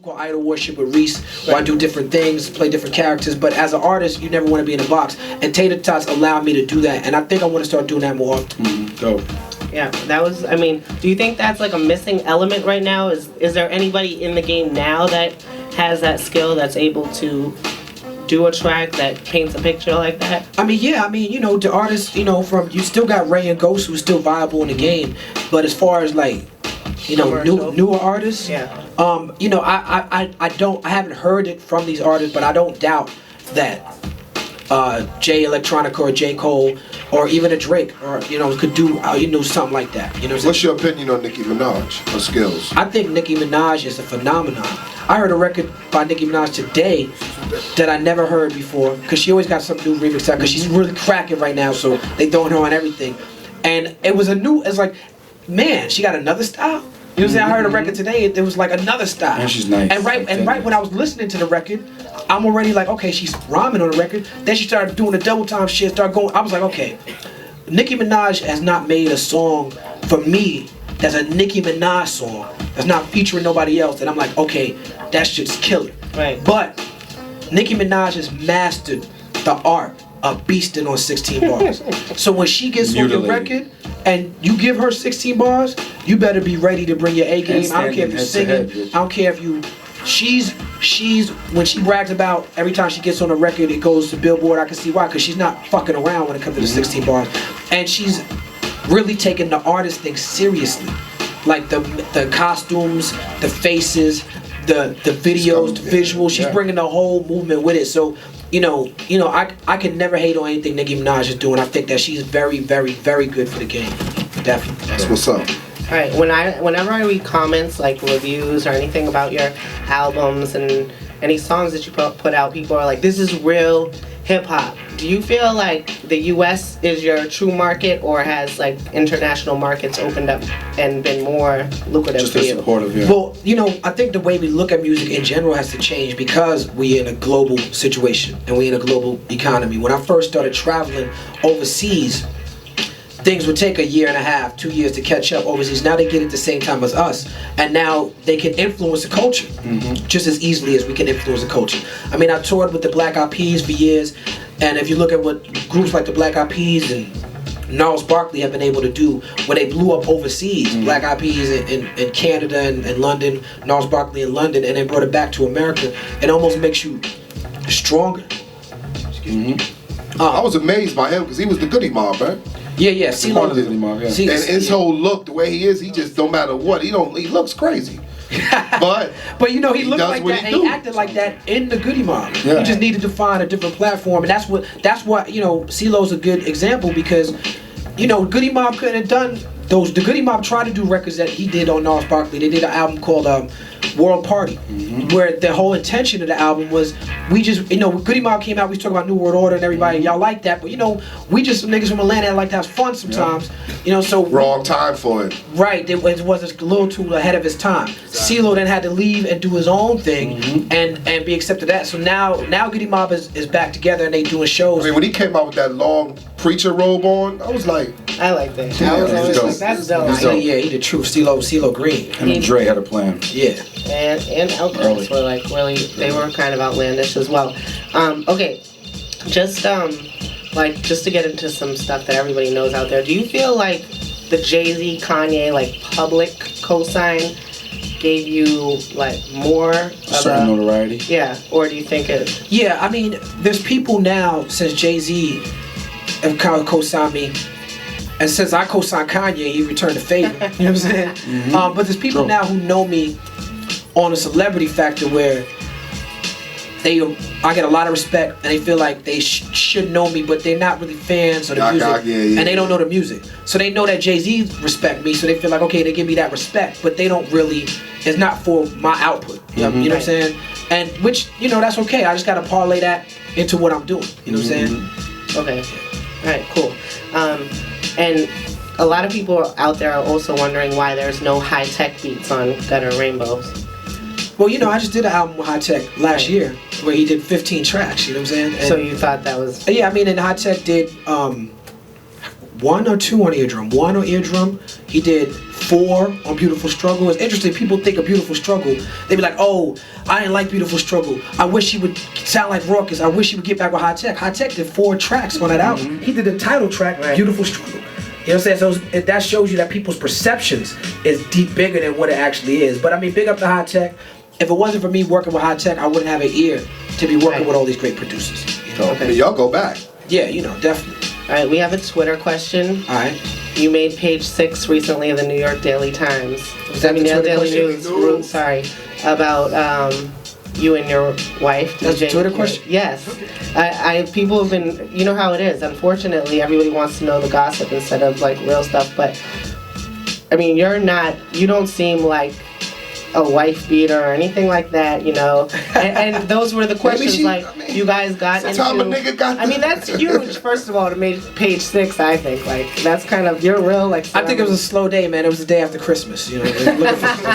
called Idol Worship with Reese, where I do different things, play different characters, but as an artist, you never want to be in a box. And Tater Tots allowed me to do that, and I think I want to start doing that more often. Dope. Yeah, that was, I mean, do you think that's like a missing element right now? Is there anybody in the game now that has that skill, that's able to do a track that paints a picture like that? I mean, yeah, you know, the artists, you know, you still got Ray and Ghost who's still viable in the game, but as far as like, you know, newer artists, yeah. You know, I haven't heard it from these artists, but I don't doubt that Jay Electronica or J. Cole or even a Drake or, you know, could do, you know, something like that. You know, what's your opinion on Nicki Minaj, her skills? I think Nicki Minaj is a phenomenon. I heard a record by Nicki Minaj today that I never heard before, because she always got some new remix out, because she's really cracking right now, so they throwing her on everything. And it was it's like, man, she got another style. You know what I'm saying? I heard a record today, it was like another style. And she's nice. And right when I was listening to the record, I'm already like, okay, she's rhyming on the record. Then she started doing the double time shit, started going, I was like, okay, Nicki Minaj has not made a song for me that's a Nicki Minaj song that's not featuring nobody else, and I'm like, okay, that shit's killer. Right. But Nicki Minaj has mastered the art of beasting on 16 bars. So when she gets on your record and you give her 16 bars, you better be ready to bring your A game. I don't care if you're singing. I don't care if you. She's when she brags about every time she gets on a record, it goes to Billboard. I can see why, because she's not fucking around when it comes to the 16 bars, and she's really taking the artist thing seriously, like the costumes, the faces, the videos, the visuals. She's bringing the whole movement with it. So, you know, I can never hate on anything Nicki Minaj is doing. I think that she's very, very, very good for the game. Definitely. That's what's up. Alright, whenever I read comments, like reviews or anything about your albums and any songs that you put out, people are like, this is real hip-hop. Do you feel like the US is your true market, or has like international markets opened up and been more lucrative for you? Just supportive, yeah. Well, you know, I think the way we look at music in general has to change, because we're in a global situation and we're in a global economy. When I first started traveling overseas, things would take a year and a half, 2 years to catch up overseas. Now they get it the same time as us, and now they can influence the culture just as easily as we can influence the culture. I mean, I toured with the Black Eyed Peas for years, and if you look at what groups like the Black Eyed Peas and Gnarls Barkley have been able to do when they blew up overseas, Black Eyed Peas in Canada and London, Gnarls Barkley in London, and they brought it back to America, it almost makes you stronger. I was amazed by him because he was the Goody Mob, right? Yeah, CeeLo. And his whole look, the way he is, he just no matter what, he looks crazy. But you know, he looked like that and he acted like that in the Goody Mob. Yeah. He just needed to find a different platform, and that's what you know, CeeLo's a good example, because you know, Goody Mob couldn't have done those. The Goody Mob tried to do records that he did on Gnarls Barkley. They did an album called World Party, where the whole intention of the album was, we just, you know, when Goody Mob came out, we was talking about New World Order and everybody, y'all like that, but you know, we just some niggas from Atlanta that like to have fun sometimes, you know, so. Wrong time for it. Right, it was a little too ahead of his time. CeeLo then had to leave and do his own thing and be accepted that. So now Goody Mob is back together and they doing shows. I mean, when he came out with that long preacher robe on, I was like, I like that. Yeah, I was always dope. like, that's dope. Yeah, he the true CeeLo Green. Him and Dre had a plan. Yeah. And outcomes were like really, they were kind of outlandish as well. Okay, just to get into some stuff that everybody knows out there, do you feel like the Jay-Z, Kanye, like public cosign gave you like more of certain notoriety? Yeah, or do you think it? Yeah, I mean, there's people now, since Jay-Z have kind of co-signed me, and since I co-signed Kanye, he returned the favor. You know what I'm saying? But there's people now who know me on a celebrity factor where I get a lot of respect, and they feel like they should know me, but they're not really fans of the music, and they don't know the music. So they know that Jay-Z respect me, so they feel like, okay, they give me that respect, but they don't really, it's not for my output. You know what I'm saying? And which, you know, that's okay. I just gotta parlay that into what I'm doing. You know what I'm saying? Okay. Alright, cool. And a lot of people out there are also wondering why there's no high-tech beats on Gutter Rainbows. Well, you know, I just did an album with High Tech last year where he did 15 tracks, you know what I'm saying? And so you thought that was... Yeah, I mean, and High Tech did one or two on Eardrum. One on Eardrum, he did 4 on Beautiful Struggle. It's interesting. People think of Beautiful Struggle. They be like, oh, I didn't like Beautiful Struggle. I wish he would sound like Rawkus. I wish he would get back with High Tech. High Tech did 4 tracks on that album. He did the title track, Beautiful Struggle. You know what I'm saying? So that shows you that people's perceptions is deep bigger than what it actually is. But I mean, big up to High Tech. If it wasn't for me working with High Tech, I wouldn't have an ear to be working with all these great producers. You know? Okay. Y'all go back. Yeah, you know, definitely. All right, we have a Twitter question. All right. You made page 6 recently of the New York Daily Times. Was that the Twitter Daily question? News? Sorry, about you and your wife. That's DJ a Twitter Eque. question? Yes. People have been, you know how it is. Unfortunately, everybody wants to know the gossip instead of like real stuff. But I mean, you don't seem like a wife beater or anything like that, you know. And those were the questions. You guys got into. Time a nigga got I mean, that's huge. First of all, to make page 6, I think that's kind of you're real like. I think it was a slow day, man. It was the day after Christmas, you know.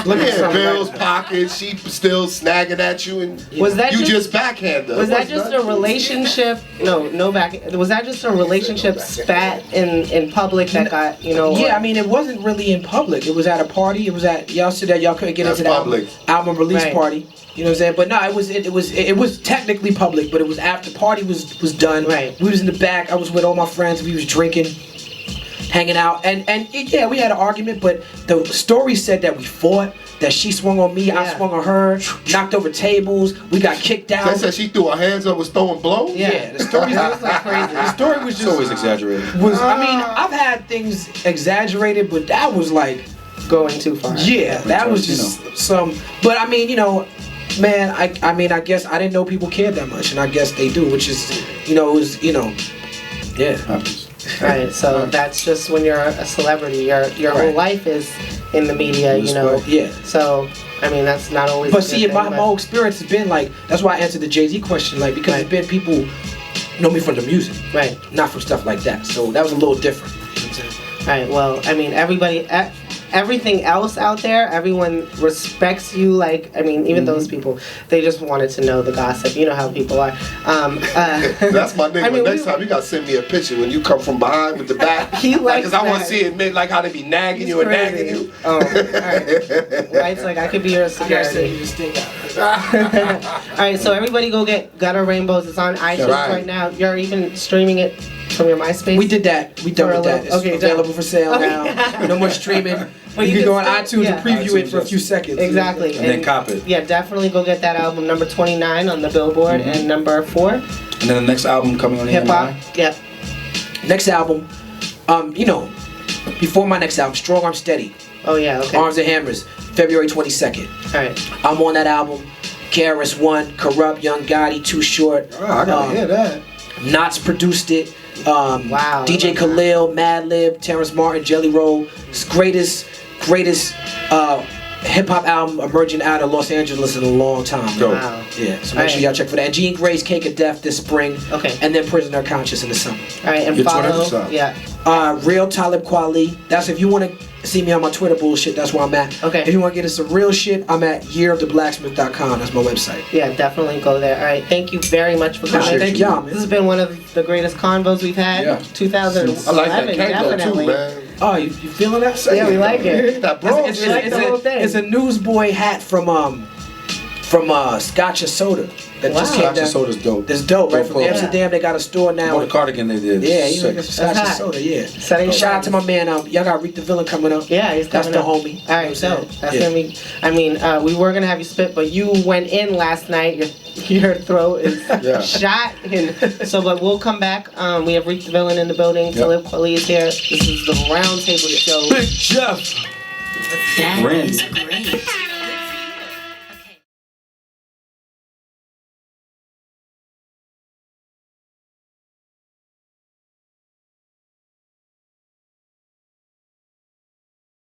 Looking for bills, pockets, she still snagging at you, and was that you just backhand her. Was that just a relationship? No back. Was that just a relationship spat in public that got, you know? Yeah, I mean, it wasn't really in public. It was at a party. It was at y'all said that y'all couldn't get into public. the album release party. You know what I'm saying? But no, it was technically public, but it was after party was done. Right. We was in the back. I was with all my friends. We was drinking, hanging out, and yeah, we had an argument. But the story said that we fought. That she swung on me, I swung on her, knocked over tables, we got kicked out. They said she threw her hands up, was throwing blows? Yeah, the story was like crazy. The story was just It's always exaggerated. I mean, I've had things exaggerated, but that was like going too far. Yeah, that was just some. But I mean, you know, man, I mean, I guess I didn't know people cared that much, and I guess they do, which is, you know, yeah. Right, so that's just when you're a celebrity. Your whole life is in the media, you know. Yeah. So, I mean, that's not always. But see, my whole experience has been like, that's why I answered the Jay-Z question, like, because it's been people know me from the music, right? Not from stuff like that. So that was a little different. You know what I'm saying? All right. Well, I mean, everything else out there, everyone respects you. Like, I mean, even those people, they just wanted to know the gossip. You know how people are. That's my nigga. I mean, next time you gotta send me a picture when you come from behind with the back. He likes because I want to see it, like how they be nagging you and nagging you. Oh, all right. Right, like I could be your security. All right, so everybody go get Gutter Rainbows. It's on iTunes right now. You're even streaming it from your MySpace. We did that. We done with that. It's available for sale now. No more streaming. But you can go on iTunes and preview it for a few seconds. Exactly. And then cop it. Yeah, definitely go get that album, number 29 on the Billboard, and number 4. And then the next album coming on Hip Hop. Yep. Next album, you know, before my next album, Strong Arm Steady. Oh yeah, okay. Arms and Hammers, February 22nd. Alright. I'm on that album. KRS-One, Corrupt, Young Gotti, Too Short. Oh, I gotta hear that. Knots produced it. Wow. DJ Khalil, Madlib, Terrence Martin, Jelly Roll. It's greatest hip hop album emerging out of Los Angeles in a long time. Wow. Yeah, so make sure y'all check for that. And Jean Grey's Cake of Death this spring. Okay. And then Prisoner of Conscience in the summer. Alright, and follow. Yeah. Real Talib Kweli. That's if you want to see me on my Twitter bullshit, that's where I'm at. Okay. If you want to get into some real shit, I'm at yearoftheblacksmith.com. That's my website. Yeah, definitely go there. Alright, thank you very much for coming. Thank y'all, man. This has been one of the greatest convos we've had. Yeah. 2011, I like that Kango definitely. too, man. Oh, you feeling that? Yeah, we like it. That bro, It's like the whole thing. It's a newsboy hat from Scotch and Soda that just came Scotch down. and Soda's dope. It's dope, right? From Yeah. Amsterdam, they got a store now. What a cardigan they did. Yeah, you know, Sick. get some Scotch and hot. Soda, yeah. Setting Shout out to my man, y'all got Reek the Villain coming up. Yeah, he's That's coming the up. homie. Alright, so that's gonna be. I mean, we were gonna have you spit, but you went in last night. Your throat is shot, and so. But we'll come back. We have Reek the Villain in the building. Talib Kweli is here. This is the Round Table Show. Big Jeff. That Randy. is great.